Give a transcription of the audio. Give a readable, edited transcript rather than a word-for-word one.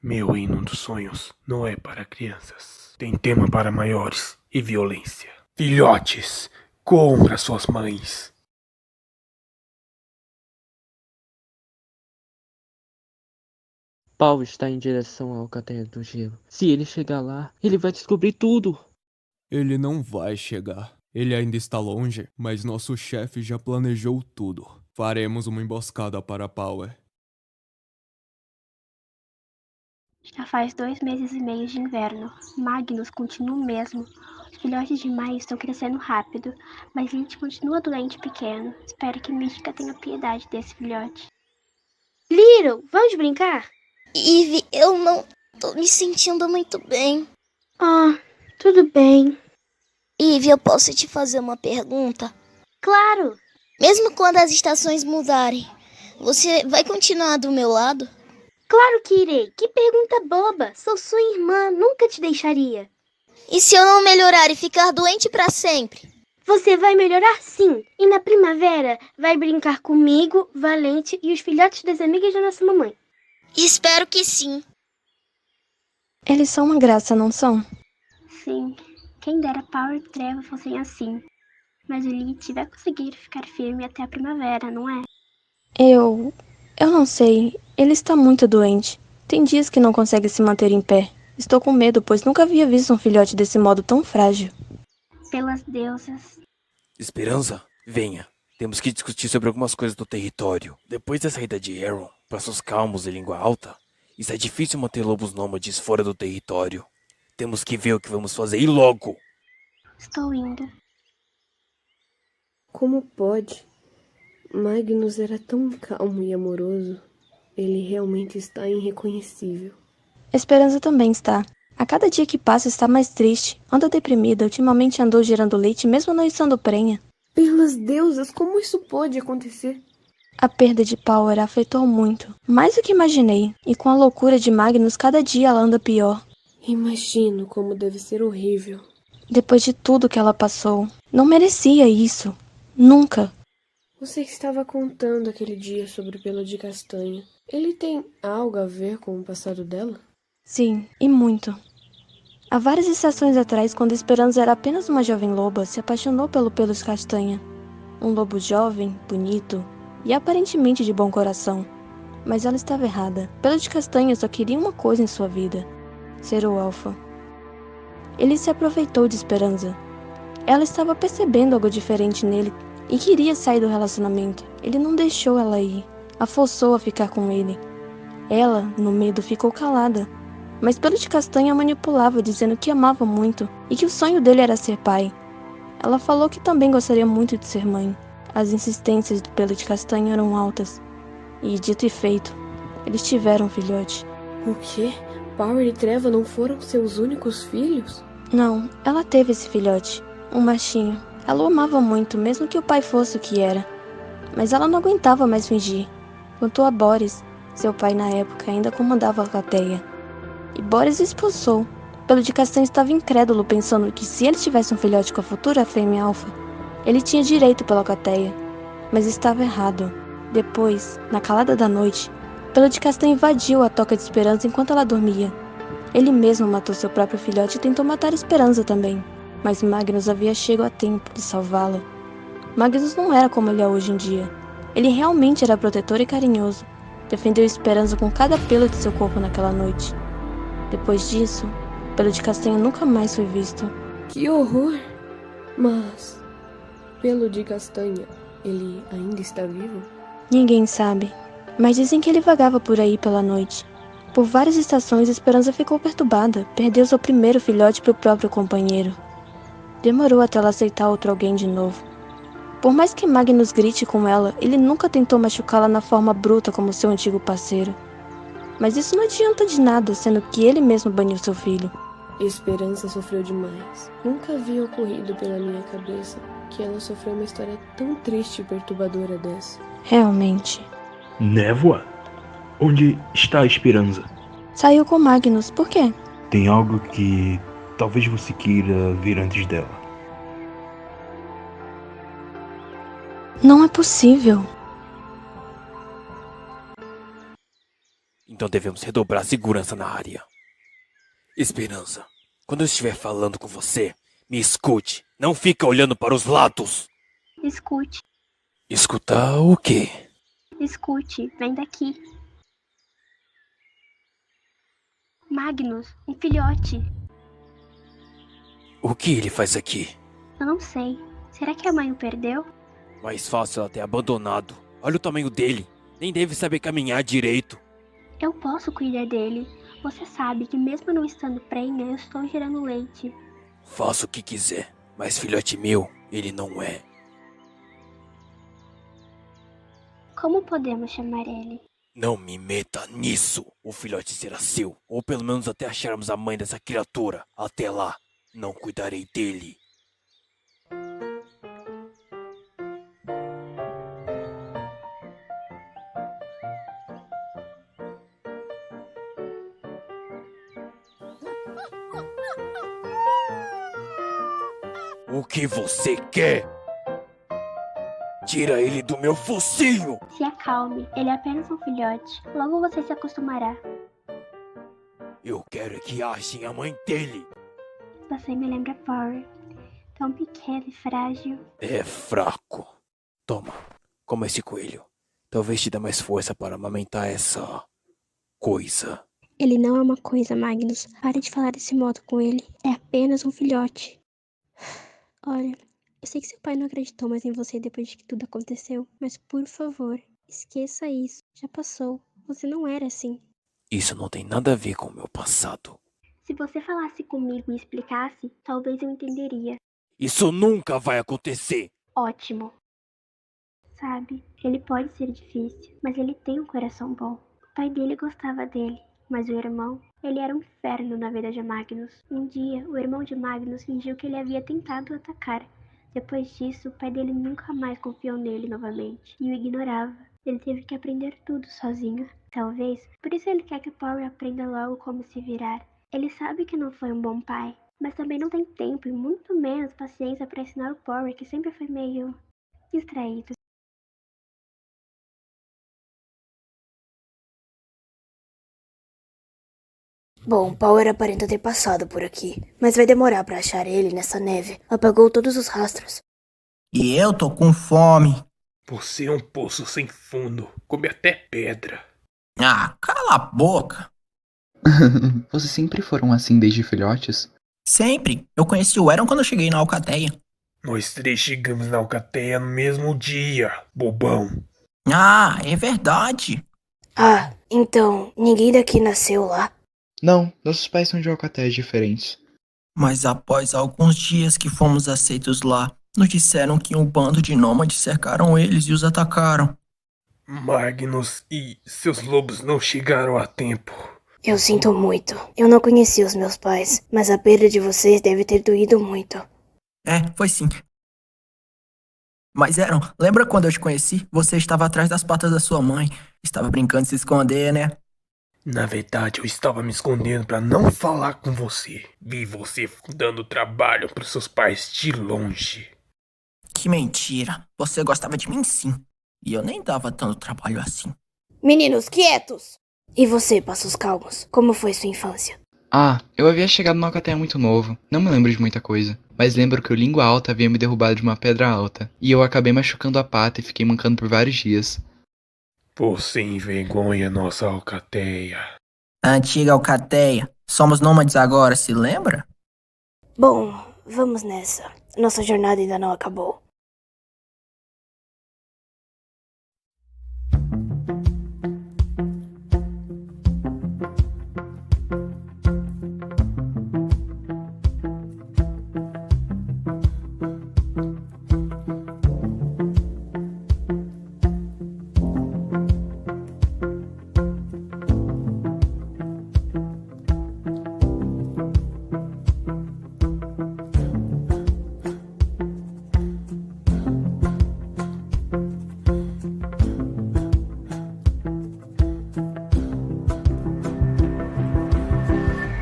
Meu hino dos sonhos não é para crianças. Tem tema para maiores e violência. Filhotes, corram para suas mães. Paul está em direção à Alcateia do Gelo. Se ele chegar lá, ele vai descobrir tudo. Ele não vai chegar. Ele ainda está longe, mas nosso chefe já planejou tudo. Faremos uma emboscada para Power. Já faz 2 meses e meio de inverno. Magnus continua o mesmo. Os filhotes de Maio estão crescendo rápido, mas Lynch continua doente e pequeno. Espero que Mística tenha piedade desse filhote. Little, vamos brincar? Eve, eu não tô me sentindo muito bem. Ah, tudo bem. Eve, eu posso te fazer uma pergunta? Claro. Mesmo quando as estações mudarem, você vai continuar do meu lado? Claro que irei. Que pergunta boba. Sou sua irmã, nunca te deixaria. E se eu não melhorar e ficar doente pra sempre? Você vai melhorar sim. E na primavera vai brincar comigo, Valente e os filhotes das amigas da nossa mamãe. Espero que sim. Eles são uma graça, não são? Sim, quem dera Power e Trevor fossem assim. Mas o Lynch vai conseguir ficar firme até a primavera, não é? Eu não sei. Ele está muito doente. Tem dias que não consegue se manter em pé. Estou com medo, pois nunca havia visto um filhote desse modo tão frágil. Pelas deusas. Esperança, venha. Temos que discutir sobre algumas coisas do território. Depois da saída de Aaron, passos calmos e língua alta, está difícil manter lobos nômades fora do território. Temos que ver o que vamos fazer e logo! Estou indo. Como pode? Magnus era tão calmo e amoroso. Ele realmente está irreconhecível. Esperança também está. A cada dia que passa está mais triste. Anda deprimida, ultimamente andou gerando leite mesmo não estando prenha. Pelas deusas, como isso pode acontecer? A perda de Power a afetou muito, mais do que imaginei, e com a loucura de Magnus cada dia ela anda pior. Imagino como deve ser horrível. Depois de tudo que ela passou, não merecia isso. Nunca. Você estava contando aquele dia sobre o pelo de castanha. Ele tem algo a ver com o passado dela? Sim, e muito. Há várias estações atrás, quando Esperança era apenas uma jovem loba, se apaixonou pelo Pelos Castanha. Um lobo jovem, bonito e aparentemente de bom coração. Mas ela estava errada. Pelo de Castanha só queria uma coisa em sua vida: ser o alfa. Ele se aproveitou de Esperança. Ela estava percebendo algo diferente nele e queria sair do relacionamento. Ele não deixou ela ir, a forçou a ficar com ele. Ela, no medo, ficou calada. Mas Pelo de Castanha manipulava, dizendo que amava muito e que o sonho dele era ser pai. Ela falou que também gostaria muito de ser mãe. As insistências do Pelo de Castanha eram altas. E, dito e feito, eles tiveram um filhote. O quê? Power e Treva não foram seus únicos filhos? Não, ela teve esse filhote, um machinho. Ela o amava muito, mesmo que o pai fosse o que era. Mas ela não aguentava mais fingir. Quanto a Boris, seu pai na época ainda comandava a Alcateia. E Boris o expulsou. Pelo de Castanha estava incrédulo, pensando que se ele tivesse um filhote com a futura fêmea alfa, ele tinha direito pela Alcateia. Mas estava errado. Depois, na calada da noite, Pelo de Castanha invadiu a Toca de Esperança enquanto ela dormia. Ele mesmo matou seu próprio filhote e tentou matar Esperança também. Mas Magnus havia chegado a tempo de salvá-la. Magnus não era como ele é hoje em dia. Ele realmente era protetor e carinhoso. Defendeu Esperança com cada pelo de seu corpo naquela noite. Depois disso, Pelo de Castanha nunca mais foi visto. Que horror! Mas, Pelo de Castanha, ele ainda está vivo? Ninguém sabe, mas dizem que ele vagava por aí pela noite. Por várias estações, Esperança ficou perturbada, perdeu seu primeiro filhote para o próprio companheiro. Demorou até ela aceitar outro alguém de novo. Por mais que Magnus grite com ela, ele nunca tentou machucá-la na forma bruta como seu antigo parceiro. Mas isso não adianta de nada, sendo que ele mesmo baniu seu filho. Esperança sofreu demais. Nunca havia ocorrido pela minha cabeça que ela sofreu uma história tão triste e perturbadora dessa. Realmente. Névoa? Onde está a Esperança? Saiu com Magnus, por quê? Tem algo que talvez você queira ver antes dela. Não é possível. Então devemos redobrar a segurança na área. Esperança, quando eu estiver falando com você, me escute. Não fica olhando para os lados. Escute, Escutar o quê? escute, vem daqui. Magnus, um filhote. O que ele faz aqui? Eu não sei. Será que a mãe o perdeu? Mais fácil ela ter abandonado. Olha o tamanho dele. Nem deve saber caminhar direito. Eu posso cuidar dele. Você sabe que mesmo não estando prenha, eu estou gerando leite. Faça o que quiser, mas filhote meu, ele não é. Como podemos chamar ele? Não me meta nisso. O filhote será seu, ou pelo menos até acharmos a mãe dessa criatura. Até lá, não cuidarei dele. O que você quer? Tira ele do meu focinho! Se acalme, ele é apenas um filhote. Logo você se acostumará. Eu quero que achem a mãe dele. Você me lembra Power. Tão pequeno e frágil. É fraco. Toma, coma esse coelho. Talvez te dê mais força para amamentar essa coisa. Ele não é uma coisa, Magnus. Pare de falar desse modo com ele. É apenas um filhote. Olha, eu sei que seu pai não acreditou mais em você depois de que tudo aconteceu. Mas por favor, esqueça isso. Já passou. Você não era assim. Isso não tem nada a ver com o meu passado. Se você falasse comigo e explicasse, talvez eu entenderia. Isso nunca vai acontecer! Ótimo. Sabe, ele pode ser difícil, mas ele tem um coração bom. O pai dele gostava dele, mas o irmão, ele era um inferno na vida de Magnus. Um dia, o irmão de Magnus fingiu que ele havia tentado atacar. Depois disso, o pai dele nunca mais confiou nele novamente e o ignorava. Ele teve que aprender tudo sozinho. Talvez, por isso ele quer que Power aprenda logo como se virar. Ele sabe que não foi um bom pai, mas também não tem tempo e muito menos paciência para ensinar o Power, que sempre foi meio distraído. Bom, Power aparenta ter passado por aqui, mas vai demorar pra achar ele nessa neve. Apagou todos os rastros. E eu tô com fome. Você é um poço sem fundo. Come até pedra. Ah, cala a boca. Vocês sempre foram assim desde filhotes? Sempre. Eu conheci o Aaron quando eu cheguei na Alcateia. Nós três chegamos na Alcateia no mesmo dia, bobão. Ah, é verdade. Ah, então, ninguém daqui nasceu lá? Não, nossos pais são de alcateias diferentes. Mas após alguns dias que fomos aceitos lá, nos disseram que um bando de nômades cercaram eles e os atacaram. Magnus e seus lobos não chegaram a tempo. Eu sinto muito. Eu não conheci os meus pais, mas a perda de vocês deve ter doído muito. É, foi sim. Mas Aaron, lembra quando eu te conheci? Você estava atrás das patas da sua mãe. Estava brincando de se esconder, né? Na verdade, eu estava me escondendo para não falar com você. Vi você dando trabalho para seus pais de longe. Que mentira. Você gostava de mim sim. E eu nem dava tanto trabalho assim. Meninos, quietos! E você, Passos Calmos? Como foi sua infância? Ah, eu havia chegado na alcateia muito novo. Não me lembro de muita coisa. Mas lembro que o Língua Alta havia me derrubado de uma pedra alta. E eu acabei machucando a pata e fiquei mancando por vários dias. Você envergonha nossa alcateia. A antiga Alcateia. Somos nômades agora, se lembra? Bom, vamos nessa. Nossa jornada ainda não acabou.